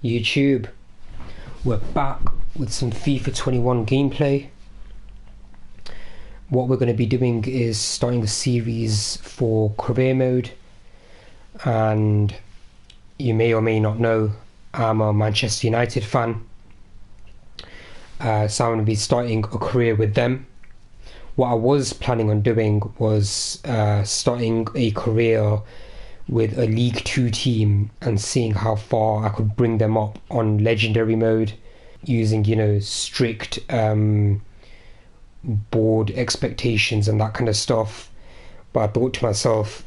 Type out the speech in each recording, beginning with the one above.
YouTube, we're back with some FIFA 21 gameplay. What we're going to be doing is starting a series for career mode, and you may or may not know I'm a Manchester United fan, so I'm going to be starting a career with them. What I was planning on doing was starting a career with a League 2 team and seeing how far I could bring them up on legendary mode using, strict board expectations and that kind of stuff. But I thought to myself,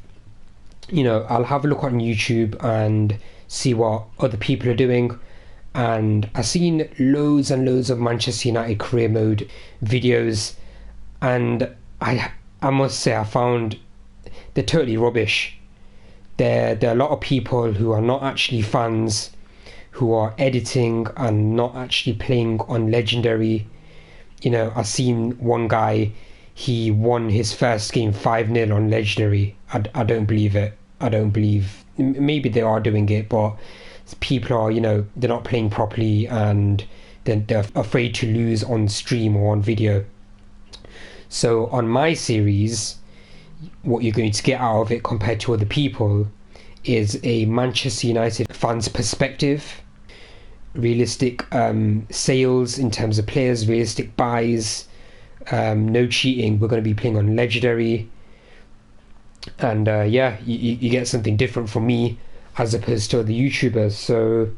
I'll have a look on YouTube and see what other people are doing. And I've seen loads and loads of Manchester United career mode videos, and I must say I found they're totally rubbish. There are a lot of people who are not actually fans, who are editing and not actually playing on legendary. I've seen one guy, he won his first game 5-0 on legendary. I don't believe it. Maybe they are doing it, but people are, they're not playing properly, and they're afraid to lose on stream or on video. So on my series, what you're going to get out of it compared to other people is a Manchester United fan's perspective, realistic sales in terms of players, realistic buys, no cheating. We're going to be playing on legendary, and you get something different from me as opposed to other YouTubers. So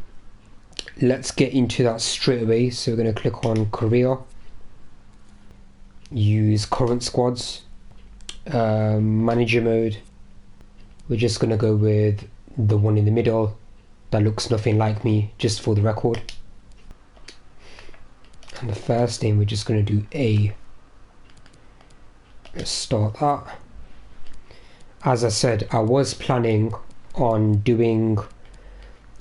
let's get into that straight away. So we're going to click on career, use current squads, manager mode. We're just going to go with the one in the middle that looks nothing like me, just for the record. And the first name we're just going to do A. Let's start that. As I said, I was planning on doing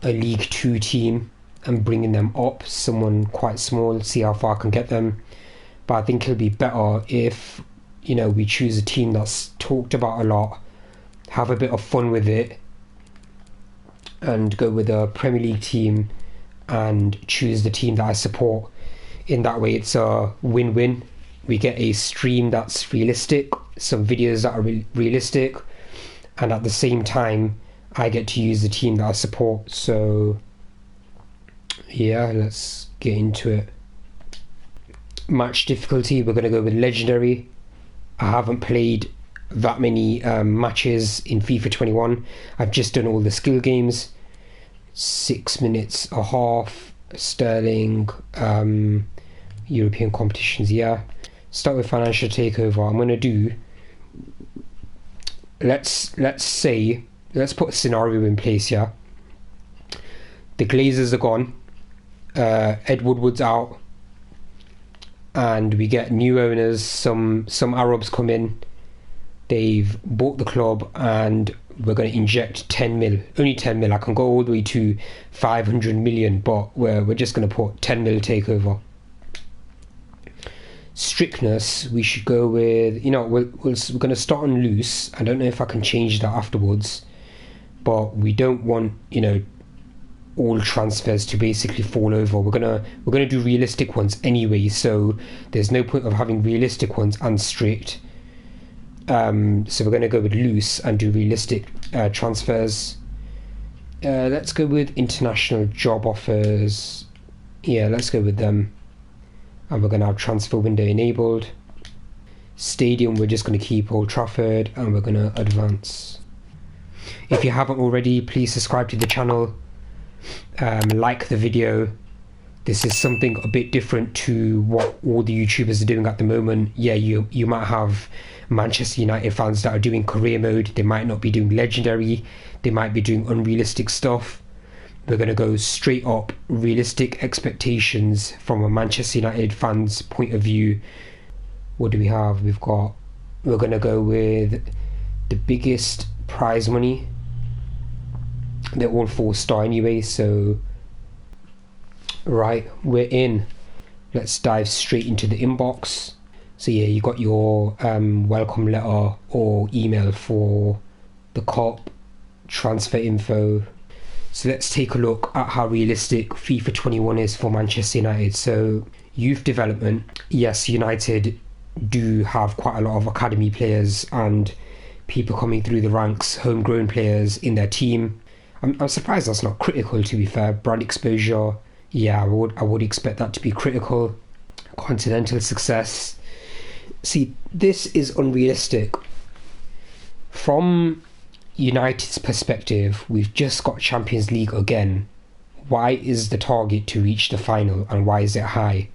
a League 2 team and bringing them up, someone quite small, see how far I can get them. But I think it'll be better if we choose a team that's talked about a lot, have a bit of fun with it, and go with a Premier League team and choose the team that I support. In that way, it's a win-win. We get a stream that's realistic, some videos that are realistic, and at the same time I get to use the team that I support. So yeah, let's get into it. Match difficulty, we're going to go with legendary. I haven't played that many matches in FIFA 21. I've just done all the skill games. 6 minutes a half, Sterling, European competitions. Yeah, start with financial takeover. I'm going to do, let's put a scenario in place here. The Glazers are gone, Ed Woodward's out, and we get new owners. Some Arabs come in, they've bought the club, and we're going to inject 10 mil, only 10 mil. I can go all the way to 500 million, but we're just going to put 10 mil takeover. Strictness, we should go with, we're going to start on loose. I don't know if I can change that afterwards, but we don't want all transfers to basically fall over. We're gonna do realistic ones anyway, so there's no point of having realistic ones and strict. So we're gonna go with loose and do realistic transfers. Let's go with international job offers. Yeah, let's go with them. And we're gonna have transfer window enabled. Stadium, we're just gonna keep Old Trafford, and we're gonna advance. If you haven't already, please subscribe to the channel. Like the video. This is something a bit different to what all the YouTubers are doing at the moment. Yeah, you might have Manchester United fans that are doing career mode. They might not be doing legendary. They might be doing unrealistic stuff. We're going to go straight up realistic expectations from a Manchester United fan's point of view. What do we have? We're going to go with the biggest prize money. They're all 4-star anyway, so right, we're in. Let's dive straight into the inbox. So yeah, you got your welcome letter or email for the COP, transfer info. So let's take a look at how realistic FIFA 21 is for Manchester United. So youth development, yes, United do have quite a lot of academy players and people coming through the ranks, homegrown players in their team. I'm surprised that's not critical, to be fair. Brand exposure, yeah, I would expect that to be critical. Continental success. See, this is unrealistic. From United's perspective, we've just got Champions League again. Why is the target to reach the final, and why is it high?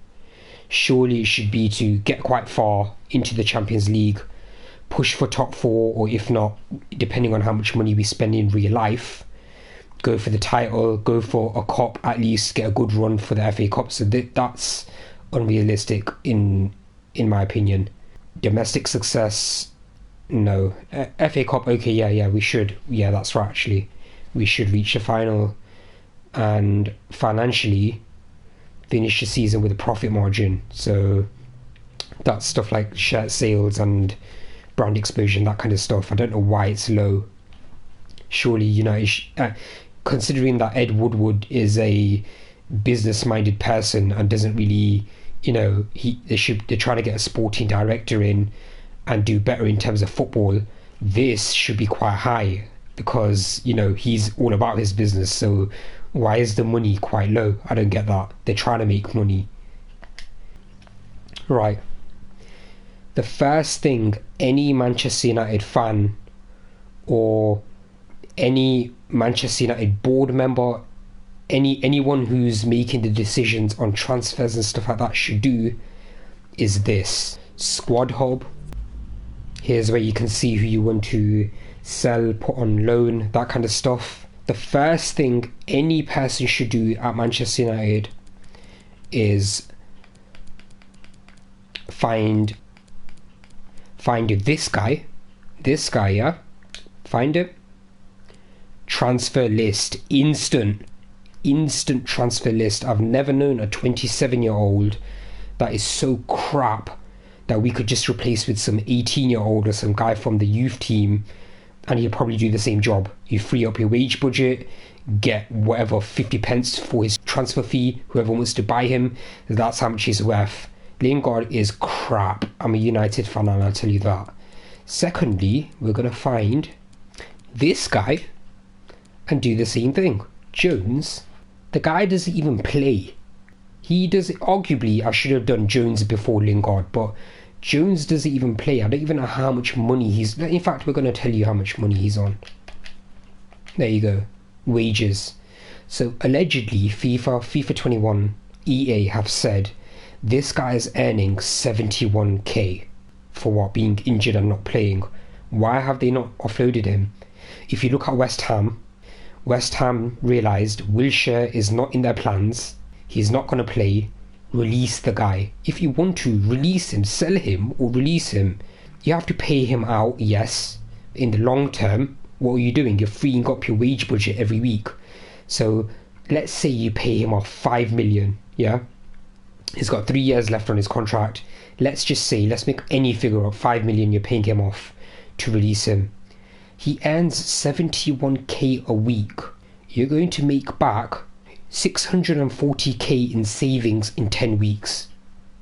Surely it should be to get quite far into the Champions League, push for top 4, or if not, depending on how much money we spend in real life, go for the title, go for a cup, at least get a good run for the FA Cup. So that's unrealistic in my opinion. Domestic success, no. FA Cup, okay, yeah, we should. Yeah, that's right, actually. We should reach the final and financially finish the season with a profit margin. So that's stuff like shirt sales and brand exposure and that kind of stuff. I don't know why it's low. Surely United, considering that Ed Woodward is a business-minded person and doesn't really, they're trying to get a sporting director in and do better in terms of football. This should be quite high because he's all about his business. So why is the money quite low? I don't get that. They're trying to make money. Right. The first thing any Manchester United fan or any Manchester United board member, anyone who's making the decisions on transfers and stuff like that should do is this. Squad Hub. Here's where you can see who you want to sell, put on loan, that kind of stuff. The first thing any person should do at Manchester United is find this guy, yeah? Find it. Transfer list, instant transfer list. I've never known a 27-year-old that is so crap that we could just replace with some 18-year-old or some guy from the youth team, and he'll probably do the same job. You free up your wage budget, get whatever 50 pence for his transfer fee, whoever wants to buy him, that's how much he's worth. Lingard is crap. I'm a United fan and I'll tell you that. Secondly, we're going to find this guy and do the same thing. Jones, the guy doesn't even play. He does it. Arguably, I should have done Jones before Lingard, but Jones doesn't even play. I don't even know how much money he's... In fact, we're going to tell you how much money he's on. There you go. Wages. So, allegedly, FIFA 21, EA have said this guy is earning 71k for what? Being injured and not playing. Why have they not offloaded him? If you look at West Ham realised Wilshere is not in their plans. He's not going to play. Release the guy. If you want to release him, sell him or release him, you have to pay him out, yes. In the long term, what are you doing? You're freeing up your wage budget every week. So let's say you pay him off 5 million, yeah? He's got 3 years left on his contract. Let's make any figure of 5 million you're paying him off to release him. He earns 71k a week. You're going to make back 640k in savings in 10 weeks.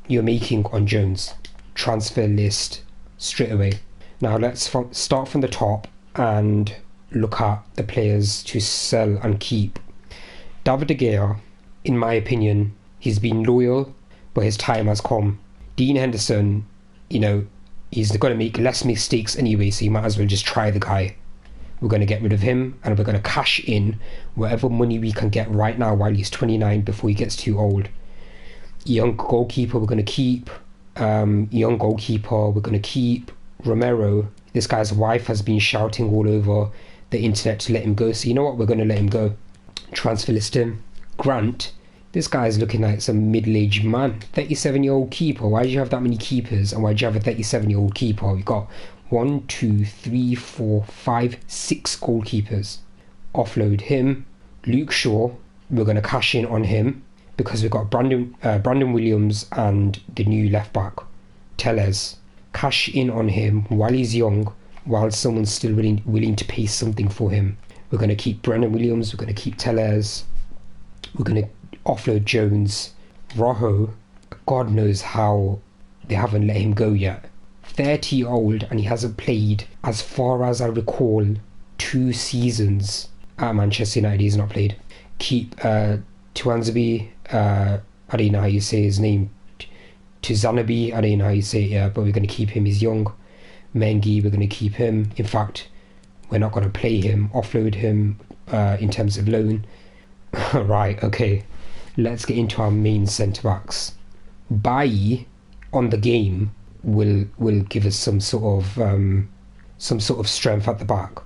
You're making on Jones. Transfer list straight away. Now let's start from the top and look at the players to sell and keep. David De Gea, in my opinion, he's been loyal, but his time has come. Dean Henderson, he's going to make less mistakes anyway, so you might as well just try the guy. We're going to get rid of him and we're going to cash in whatever money we can get right now while he's 29 before he gets too old. Young goalkeeper we're going to keep. Romero. This guy's wife has been shouting all over the internet to let him go, so you know what, we're going to let him go. Transfer list him. Grant, this guy's looking like some middle-aged man. 37-year-old keeper. Why do you have that many keepers and why do you have a 37-year-old keeper? We've got 1, 2, 3, 4, 5, 6 goalkeepers. Offload him. Luke Shaw, we're going to cash in on him because we've got Brandon Williams and the new left back, Tellez. Cash in on him while he's young, while someone's still willing to pay something for him. We're going to keep Brennan Williams. We're going to keep Tellez. We're going to offload Jones. Rojo, God knows how they haven't let him go yet. 30-year-old, and he hasn't played, as far as I recall, 2 seasons at Manchester United. He's not played. Keep Tuanzebe, I don't know how you say his name. Tuzanabe, I don't know how you say it, yeah, but we're going to keep him. He's young. Mengi, we're going to keep him. In fact, we're not going to play him, offload him in terms of loan. Right, okay. Let's get into our main centre-backs. Bailly on the game will give us some sort of strength at the back.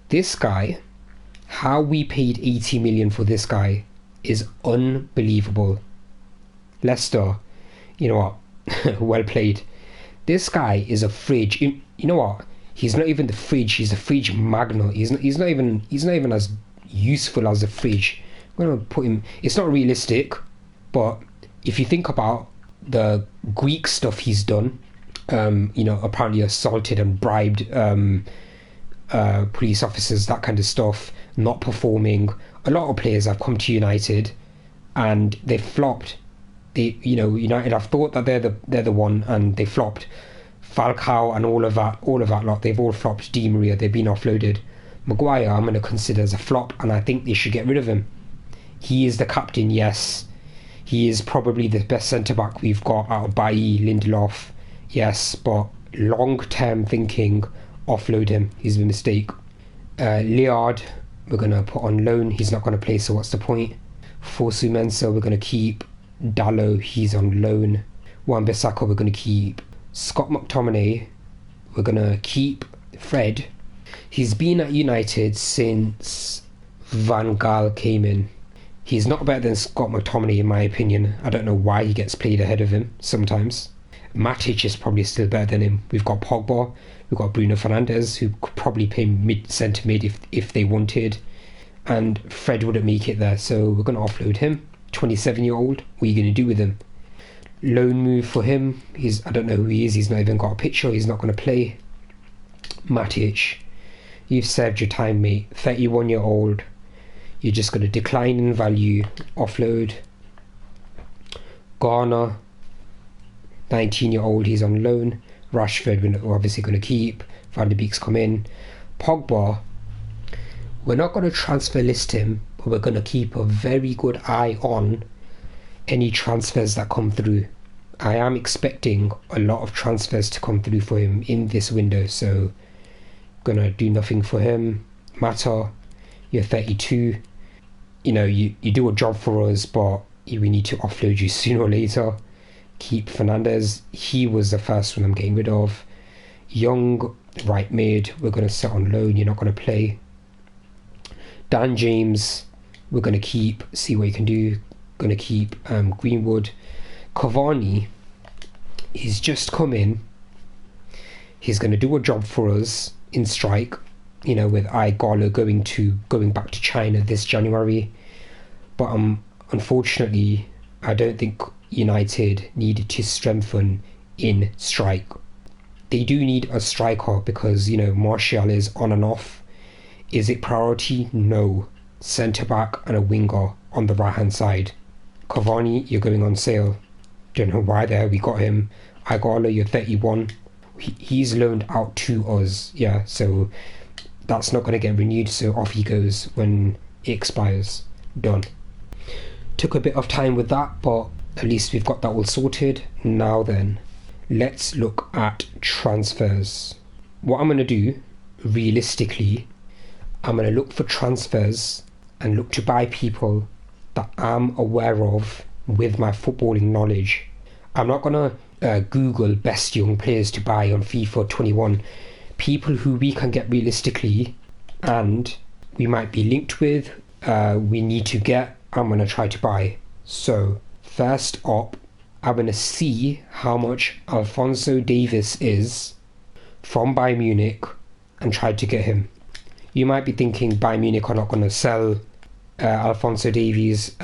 This guy, how we paid 80 million for this guy is unbelievable. Leicester, you know what? Well played. This guy is a fridge. You know what? He's not even the fridge. He's a fridge magnet. He's not even as useful as a fridge. I'm gonna put him. It's not realistic, but if you think about the Greek stuff he's done, apparently assaulted and bribed police officers, that kind of stuff, not performing. A lot of players have come to United and they've flopped. United have thought that they're the one, and they flopped. Falcao and all of that lot, they've all flopped. Di Maria, they've been offloaded. Maguire, I'm going to consider as a flop, and I think they should get rid of him. He is the captain, yes. He is probably the best centre-back we've got out of Bailly, Lindelof, yes, but long-term thinking, offload him. He's a mistake. Liard, we're going to put on loan. He's not going to play, so what's the point? Fosu Mensah, we're going to keep. Dallo, he's on loan. Wan-Bissaka, we're going to keep. Scott McTominay, we're going to keep. Fred, he's been at United since Van Gaal came in. He's not better than Scott McTominay in my opinion. I don't know why he gets played ahead of him sometimes. Matic is probably still better than him. We've got Pogba, we've got Bruno Fernandes, who could probably play centre mid if they wanted, and Fred wouldn't make it there, so we're going to offload him. 27-year-old, what are you going to do with him? Loan move for him. I don't know who he is. He's not even got a picture. He's not going to play. Matic, you've served your time, mate. 31-year-old, you're just going to decline in value. Offload. Garner, 19-year-old, he's on loan. Rashford, we're obviously going to keep. Van der Beek's come in. Pogba, we're not going to transfer list him, but we're going to keep a very good eye on any transfers that come through. I am expecting a lot of transfers to come through for him in this window, so gonna do nothing for him. Mata, you're 32. You do a job for us, but we need to offload you sooner or later. Keep Fernandes. He was the first one I'm getting rid of. Young, right mid, we're going to set on loan. You're not going to play. Dan James, we're going to keep. See what you can do. Going to keep Greenwood. Cavani, he's just come in. He's going to do a job for us in strike. With Igalo going back to China this January. But unfortunately, I don't think United needed to strengthen in strike. They do need a striker because Martial is on and off. Is it priority? No. Centre back and a winger on the right hand side. Cavani, you're going on sale. Don't know why the hell we got him. Igalo, you're 31. He's loaned out to us, yeah, so that's not going to get renewed, so off he goes when it expires. Done. Took a bit of time with that, but at least we've got that all sorted. Now then, let's look at transfers. What I'm going to do, realistically, I'm going to look for transfers and look to buy people that I'm aware of with my footballing knowledge. I'm not going to Google best young players to buy on FIFA 21. People who we can get realistically and we might be linked with, we need to get, I'm going to try to buy. So first up, I'm going to see how much Alphonso Davies is from Bayern Munich and try to get him. You might be thinking Bayern Munich are not going to sell Alphonso Davies.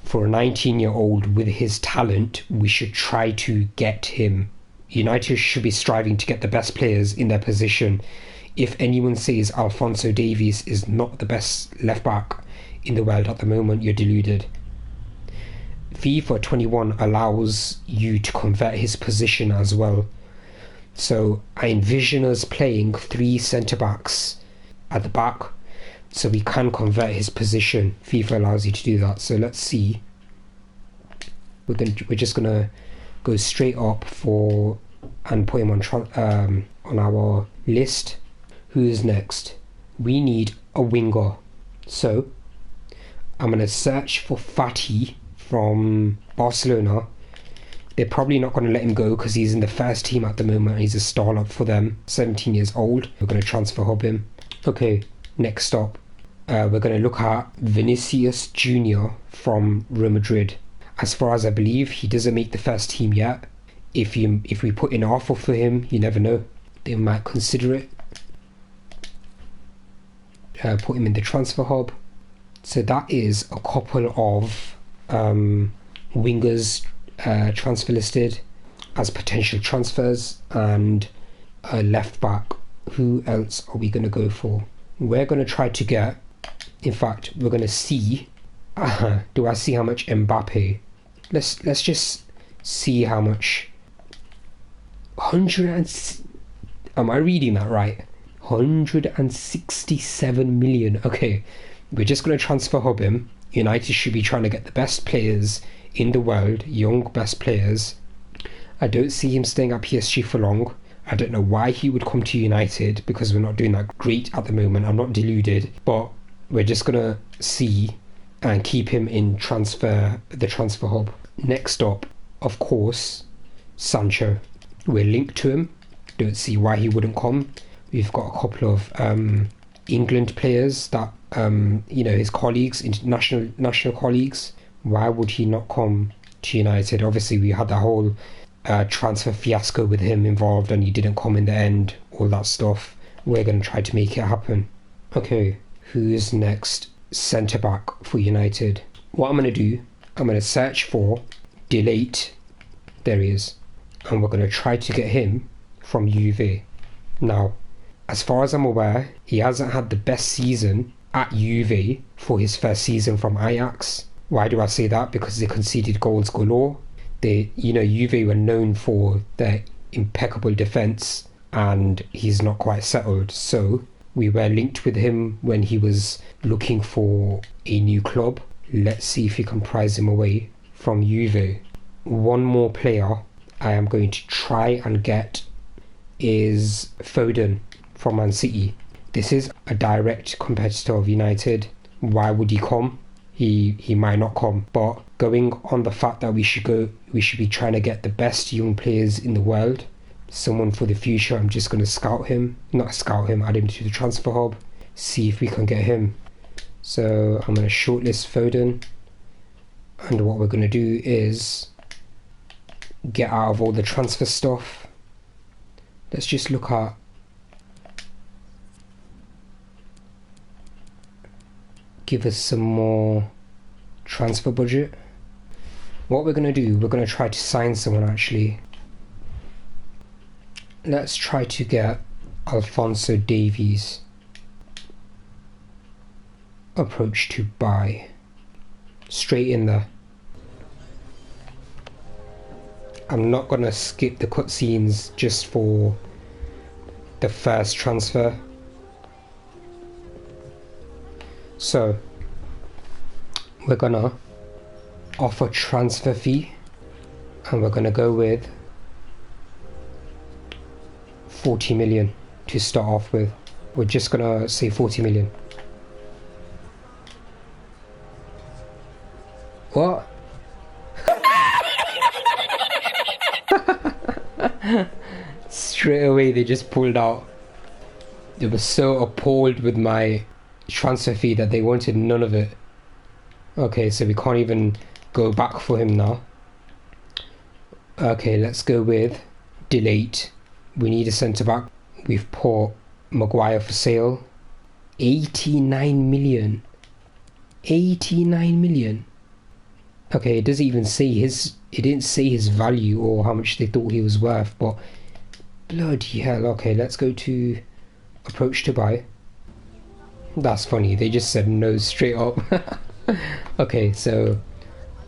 For a 19-year-old with his talent, we should try to get him. United should be striving to get the best players in their position if anyone says Alphonso Davies is not the best left back in the world at the moment, you're deluded. FIFA 21 allows you to convert his position as well. So I envision us playing 3 centre-backs at the back, so we can convert his position. FIFA allows you to do that. So let's see. We're just gonna go straight up and put him on our list. Who's next? We need a winger. So I'm gonna search for Fati from Barcelona. They're probably not going to let him go because he's in the first team at the moment and he's a startup for them. 17 years old. We're going to transfer hub him. Okay, next stop. We're going to look at Vinicius Jr. from Real Madrid. As far as I believe, he doesn't make the first team yet. If we put in an offer for him, you never know. They might consider it. Put him in the transfer hub. So that is a couple of wingers transfer listed as potential transfers, and a left back. Who else are we going to go for? We're going to try to get, in fact, we're going to see, do I see how much Mbappe? Let's just see how much. Am I reading that right? 167 million. Okay, we're just going to transfer hub him. United should be trying to get the best players in the world, young best players. I don't see him staying at PSG for long. I don't know why he would come to United, because we're not doing that great at the moment. I'm not deluded, but we're just gonna see and keep him in the transfer hub. Next up, of course, Sancho. We're linked to him. Don't see why he wouldn't come. We've got a couple of England players that his colleagues, international colleagues. Why would he not come to United? Obviously, we had that whole transfer fiasco with him involved, and he didn't come in the end. All that stuff. We're going to try to make it happen. Okay, who's next? Centre back for United. What I'm going to do, I'm going to search for Delate. There he is, and we're going to try to get him from Juve. Now, as far as I'm aware, he hasn't had the best season at Juve for his first season from Ajax. Why do I say that? Because they conceded goals galore. Juve were known for their impeccable defence, and he's not quite settled. So we were linked with him when he was looking for a new club. Let's see if we can prize him away from Juve. One more player I am going to try and get is Foden from Man City. This is a direct competitor of United. Why would he come? He might not come, but going on the fact that we should be trying to get the best young players in the world, someone for the future. I'm just going to add him to the transfer hub, see if we can get him. So I'm going to shortlist Foden, and what we're going to do is get out of all the transfer stuff. Let's just look at give us some more transfer budget. What we're going to do, we're going to try to sign someone actually. Let's try to get Alphonso Davies. Approach to buy. Straight in there. I'm not going to skip the cutscenes just for the first transfer. So we're gonna offer transfer fee, and we're gonna go with 40 million to start off with. We're just gonna say 40 million. What? Straight away they just pulled out. They were so appalled with my transfer fee that they wanted none of it. Okay, so we can't even go back for him now. Okay, let's go with Delate. We need a centre back. We've put Maguire for sale. 89 million. 89 million. Okay, it doesn't even say it didn't say his value or how much they thought he was worth, but bloody hell. Okay, let's go to approach to buy. That's funny, they just said no straight up. Okay, so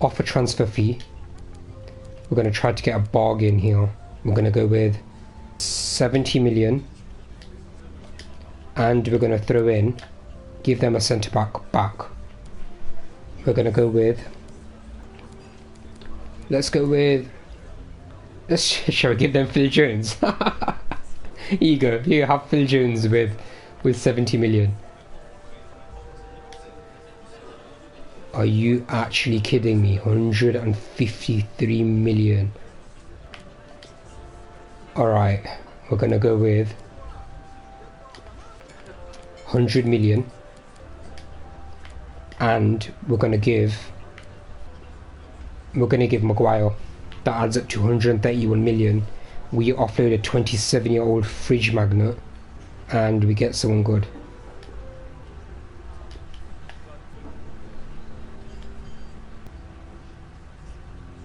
offer transfer fee. We're going to try to get a bargain here. We're going to go with 70 million. And we're going to throw in, give them a centre back. We're going to go with, shall we give them Phil Jones? Here you go, here you have Phil Jones with 70 million. Are you actually kidding me? 153 million. Alright, we're gonna go with 100 million. And we're gonna give Maguire. That adds up to 131 million. We offload a 27-year-old fridge magnet and we get someone good.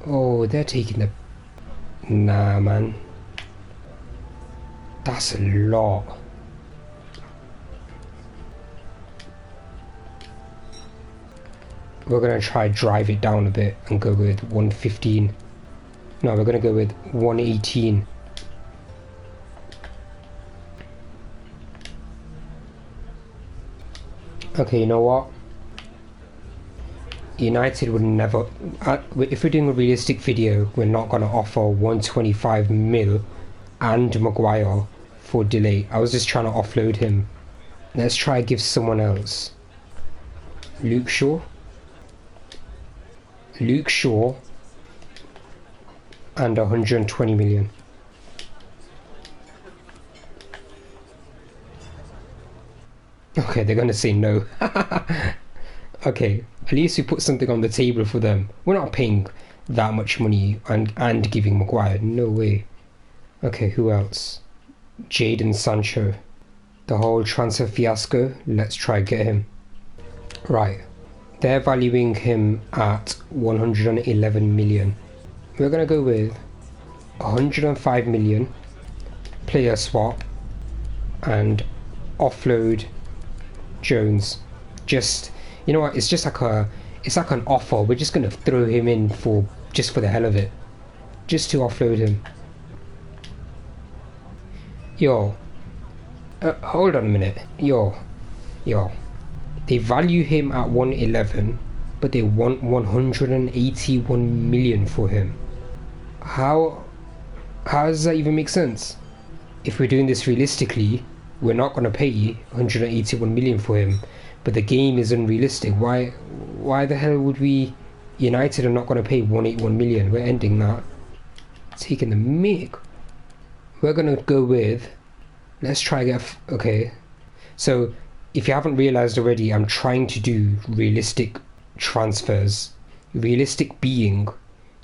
Oh, they're taking the... Nah, man. That's a lot. We're going to try drive it down a bit and go with 115. No, we're going to go with 118. Okay, you know what? United would never... if we're doing a realistic video, we're not going to offer 125 mil and Maguire for delay. I was just trying to offload him. Let's try give someone else. Luke Shaw and 120 million. Okay, they're going to say no. Okay, at least we put something on the table for them. We're not paying that much money and giving Maguire. No way. Okay, who else? Jadon Sancho. The whole transfer fiasco. Let's try get him. Right. They're valuing him at 111 million. We're going to go with 105 million. Player swap. And offload Jones. Just... You know what, it's like an offer. We're just gonna throw him in for the hell of it. Just to offload him. Yo. Hold on a minute. Yo. They value him at 111, but they want 181 million for him. How does that even make sense? If we're doing this realistically, we're not gonna pay 181 million for him. But the game is unrealistic. Why the hell would we... United are not going to pay 181 million. We're ending that. Taking the mick. We're going to go with... Let's try get... Okay. So, if you haven't realised already, I'm trying to do realistic transfers. Realistic being...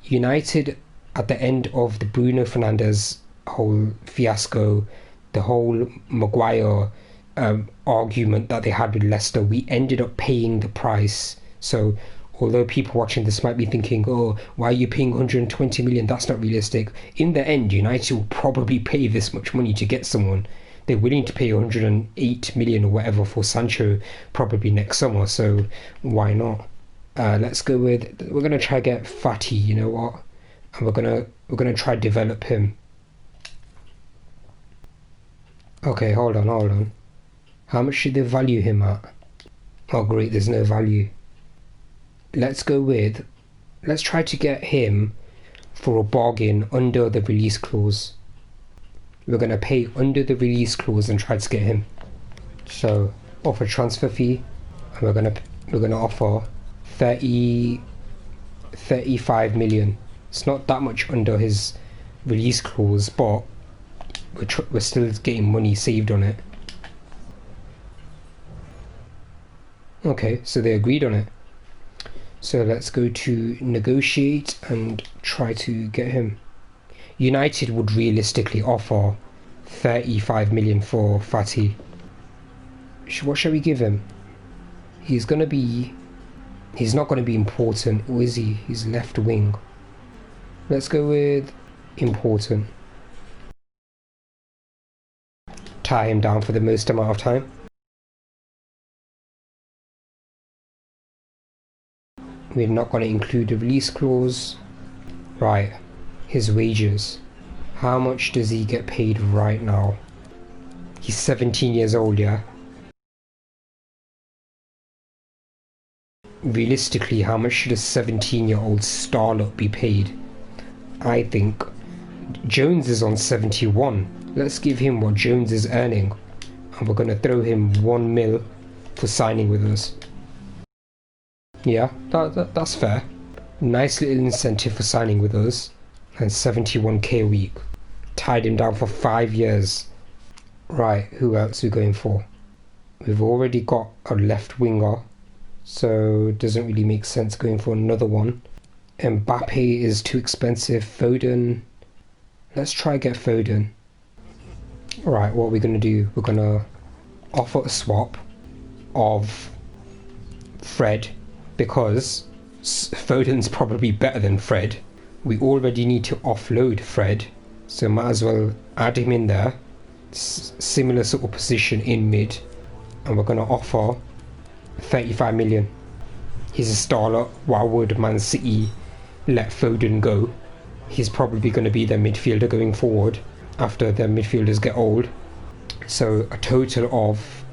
United, at the end of the Bruno Fernandes whole fiasco, the whole Maguire... argument that they had with Leicester, we ended up paying the price. So although people watching this might be thinking, oh, why are you paying 120 million, that's not realistic, in the end United will probably pay this much money to get someone. They're willing to pay 108 million or whatever for Sancho probably next summer, so why not? Let's go with, we're gonna try get Fatty, you know what, and we're gonna try develop him. Okay, hold on. How much should they value him at? Oh great, there's no value. Let's try to get him for a bargain under the release clause. We're going to pay under the release clause and try to get him. So, offer transfer fee. And we're going to offer 35 million. It's not that much under his release clause, but we're still getting money saved on it. Okay, so they agreed on it. So let's go to negotiate and try to get him. United would realistically offer 35 million for Fatty. What shall we give him? He's not going to be important, or is he? He's left wing. Let's go with important. tie him down for the most amount of time. We're not going to include a release clause. Right, his wages. How much does he get paid right now? He's 17 years old, yeah? Realistically, how much should a 17-year-old starlet be paid? I think Jones is on 71. Let's give him what Jones is earning. And we're going to throw him 1 mil for signing with us. Yeah, that's fair. Nice little incentive for signing with us. And 71k a week. Tied him down for 5 years. Right, who else are we going for? We've already got a left winger, so it doesn't really make sense going for another one. Mbappe is too expensive. Foden. Let's try get Foden. Right, what are we going to do? We're going to offer a swap of Fred, because Foden's probably better than Fred. We already need to offload Fred, so might as well add him in there. Similar sort of position in mid, and we're going to offer 35 million. He's a starlet. Why would Man City let Foden go? He's probably going to be their midfielder going forward after their midfielders get old. So a total of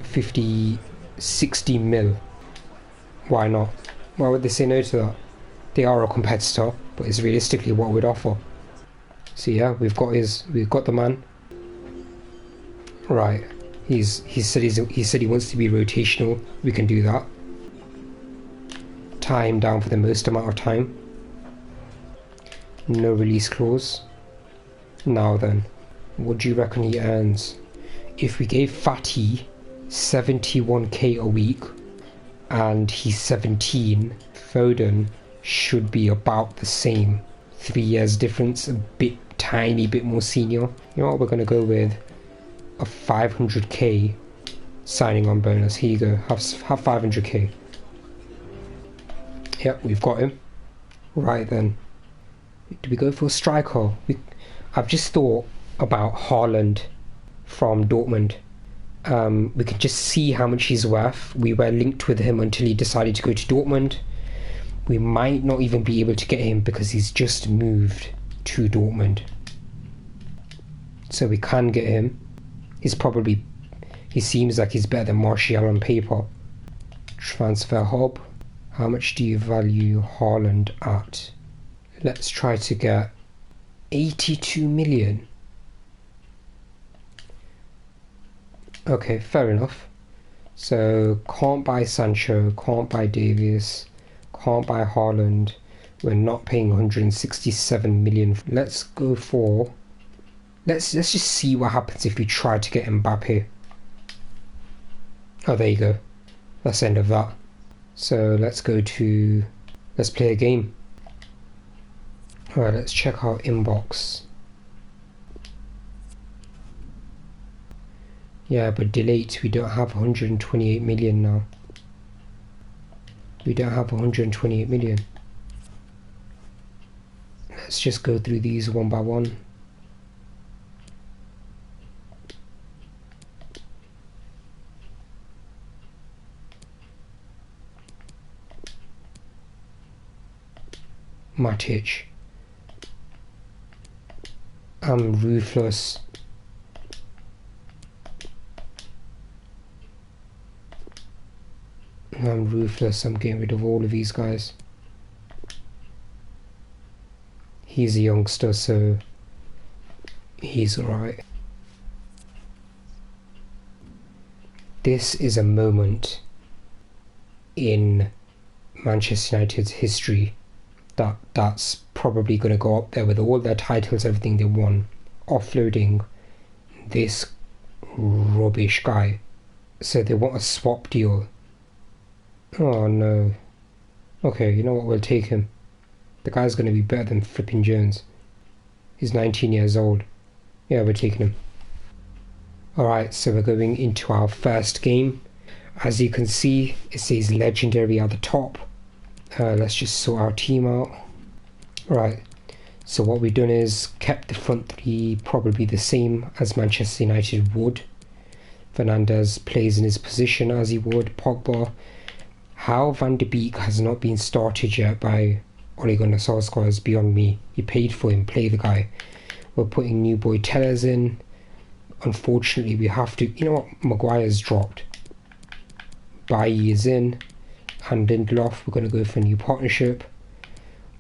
60 mil. Why not? Why would they say no to that? They are a competitor, but it's realistically what we'd offer. So yeah, we've got the man. Right, he said he wants to be rotational. We can do that. Tie him down for the most amount of time. No release clause. Now then, what do you reckon he earns? If we gave Fatty 71k a week and he's 17, Foden should be about the same. 3 years difference, a tiny bit more senior. You know what, we're going to go with a 500k signing on bonus. Here you go, have 500k. Yep, we've got him. Right then, do we go for a striker? I've just thought about Haaland from Dortmund. We can just see how much he's worth. We were linked with him until he decided to go to Dortmund. We might not even be able to get him because he's just moved to Dortmund. So we can get him. He seems like he's better than Martial on paper. Transfer hub. How much do you value Haaland at? Let's try to get 82 million. Okay, fair enough. So can't buy Sancho, can't buy Davies, can't buy Haaland. We're not paying 167 million. Let's go for... Let's just see what happens if we try to get Mbappe. Oh, there you go. That's the end of that. So let's play a game. Alright, let's check our inbox. Yeah, but delete, we don't have 128 million now. We don't have 128 million. Let's just go through these one by one. Matic. I'm ruthless. I'm ruthless. I'm getting rid of all of these guys. He's a youngster, so he's alright. This is a moment in Manchester United's history that's probably going to go up there with all their titles, everything they won, offloading this rubbish guy. So they want a swap deal. Oh no. Okay, you know what, we'll take him. The guy's going to be better than flipping Jones. He's 19 years old. Yeah, we're taking him. Alright, so we're going into our first game. As you can see, it says legendary at the top. Let's just sort our team out. Right, so what we've done is kept the front three probably the same as Manchester United would. Fernandes plays in his position as he would. Pogba. How Van de Beek has not been started yet by Ole Gunnar Solskjaer is beyond me. He paid for him, play the guy. We're putting new boy Tellers in. Unfortunately, we have to... You know what? Maguire's dropped. Bailly is in. And Lindelof, we're going to go for a new partnership.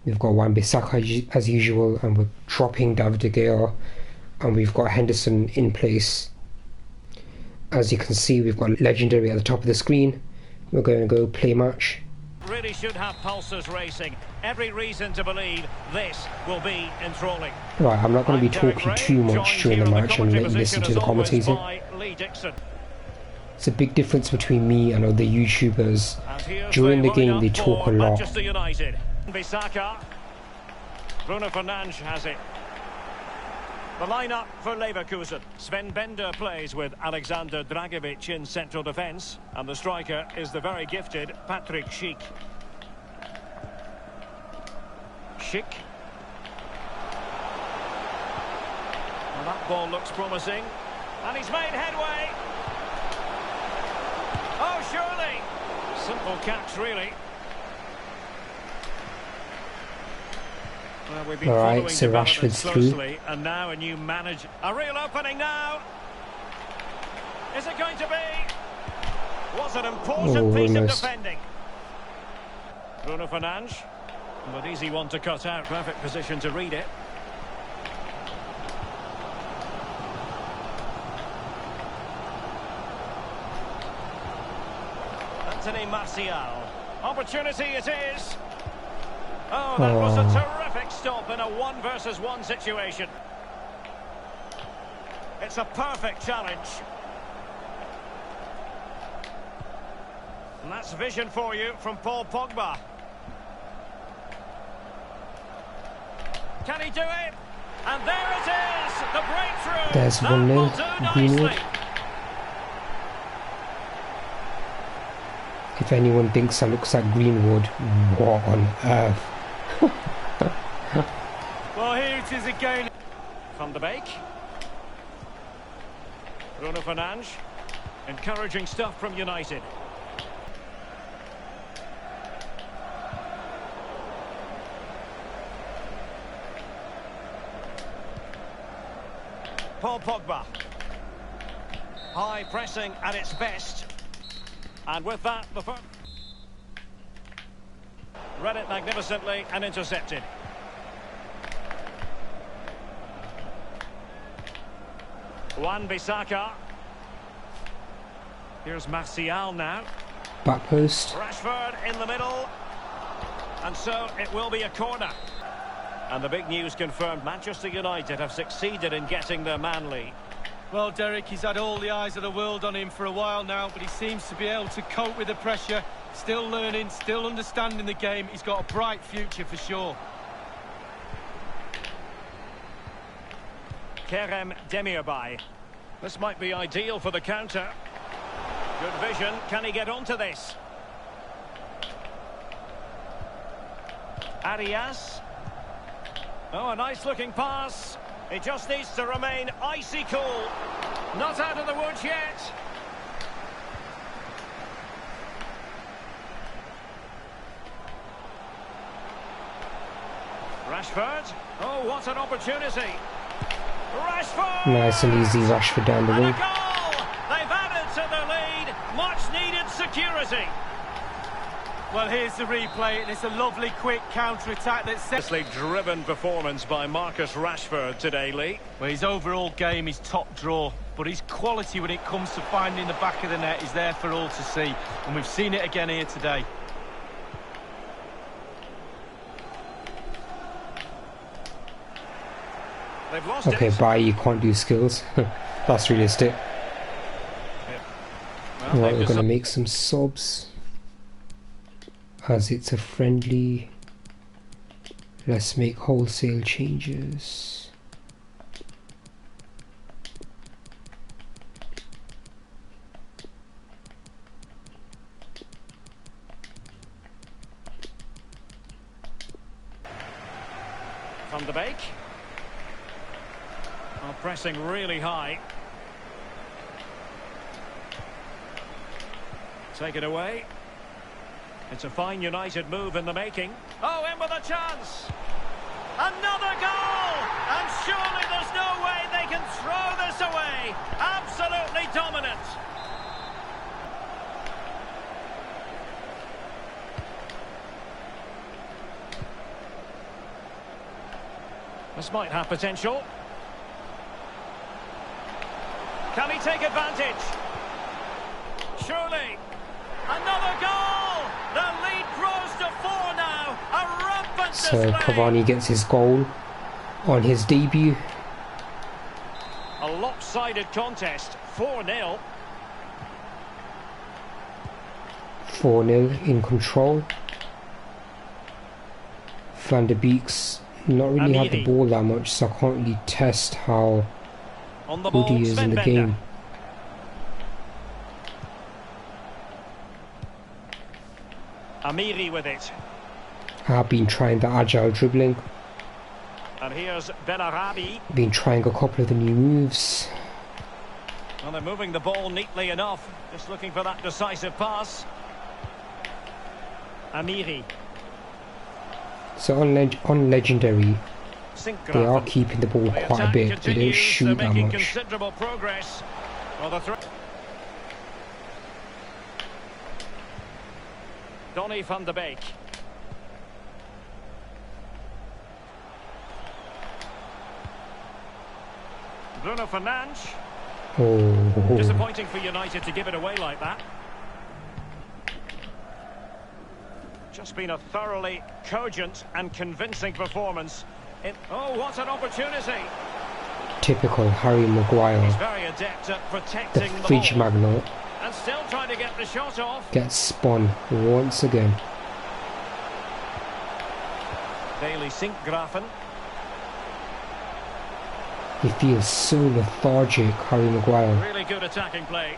We've got Wan-Bissaka as usual, and we're dropping David De Gea. And we've got Henderson in place. As you can see, we've got Legendary at the top of the screen. We're going to go play match. Really should have pulses racing. Every reason to believe this will be enthralling. Right, I'm not going to be talking too much during the match and listen to the commentator. It's a big difference between me and other YouTubers. During the game, they talk a lot. Manchester United. Bissaka. Bruno Fernandes has it. The lineup for Leverkusen. Sven Bender plays with Alexander Dragovic in central defence, and the striker is the very gifted Patrick Schick. Schick. Well, that ball looks promising, and he's made headway. Oh, surely. Simple catch, really. Well, we've been Alright, so Rashford's closely, and now a new manager. A real opening now. Is it going to be? Was an important piece of defending. Bruno Fernandes. But easy one to cut out. Perfect position to read it. Anthony Martial. Opportunity it is. Oh, that was a terrific stop in a 1-versus-1 situation. It's a perfect challenge. And that's vision for you from Paul Pogba. Can he do it? And there it is, the breakthrough. There's 1-0, Greenwood. If anyone thinks that looks like Greenwood, what on earth? Well, here it is again. Van de Beek. Bruno Fernandes. Encouraging stuff from United. Paul Pogba. High pressing at its best. And with that, the first... Read it magnificently and intercepted. Wan-Bissaka. Here's Martial now. Back post. Rashford in the middle. And so it will be a corner. And the big news confirmed, Manchester United have succeeded in getting their man lead. Well, Derek, he's had all the eyes of the world on him for a while now, but he seems to be able to cope with the pressure. Still learning, still understanding the game. He's got a bright future for sure. Kerem Demirbay. This might be ideal for the counter. Good vision. Can he get onto this? Arias. Oh, a nice-looking pass. He just needs to remain icy cool. Not out of the woods yet. Rashford. Oh, what an opportunity. Rashford! Nice and easy Rashford down the wing. And a goal! They've added to the lead. Much-needed security. Well, here's the replay, and it's a lovely, quick counter-attack that's... Driven performance by Marcus Rashford today, Lee. Well, his overall game is top draw, but his quality when it comes to finding the back of the net is there for all to see, and we've seen it again here today. They've lost okay, it. bye, you can't do skills. That's realistic. Well, Right, we're going to make some subs. As it's a friendly, let's make wholesale changes. Van de Beek. Oh, pressing really high. take it away. It's a fine United move in the making. Oh, in with a chance. Another goal! And surely there's no way they can throw this away. Absolutely dominant. This might have potential. Can he take advantage? Surely. Another goal! The lead grows to 4 now. A rampant So display. Cavani gets his goal on his debut. A lopsided contest, 4-0. 4-0 in control. Van der Beek's not really had the ball that much, so I can't really test how On the good ball, he is in the Bender. game. Amiri with it. I've been trying the agile dribbling, And here's Benarabi. been trying a couple of the new moves. And they're moving the ball neatly enough. Just looking for that decisive pass. Amiri. So on Legendary, they are Sinkgraven. keeping the ball The quite a attack bit, they don't continues. shoot They're that making much. considerable progress. Well, the Donny van de Beek. Bruno Fernandes. Oh, Disappointing for United to give it away like that. Just been a thoroughly cogent and convincing performance. Oh, what an opportunity! typical Harry He's Maguire, very adept at the protecting the fridge ball. magnet, And still trying to get the shot off. gets spun once again. Bailey Sinkgraven. He feels so lethargic, Harry Maguire. Really good attacking play.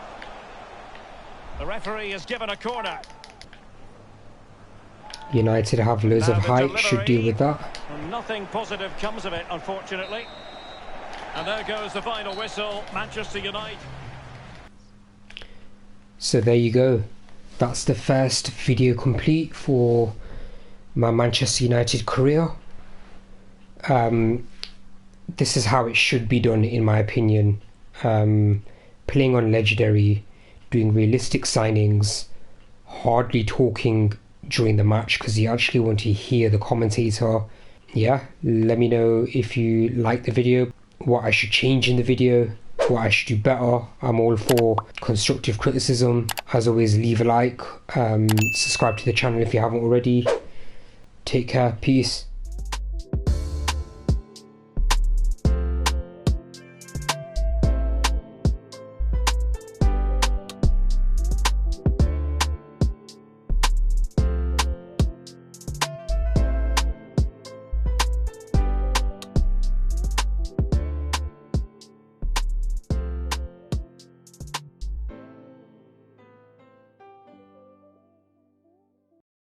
The referee has given a corner. United have loads Now of the height, should deal delivery. with that. And nothing positive comes of it, unfortunately. And there goes the final whistle. Manchester United. So there you go. That's the first video complete for my Manchester United career. This is how it should be done, in my opinion. Playing on Legendary, doing realistic signings, hardly talking during the match because you actually want to hear the commentator. Yeah, let me know if you like the video, what I should change in the video, what I should do better. I'm all for constructive criticism. As always, leave a like, subscribe to the channel if you haven't already. Take care, peace.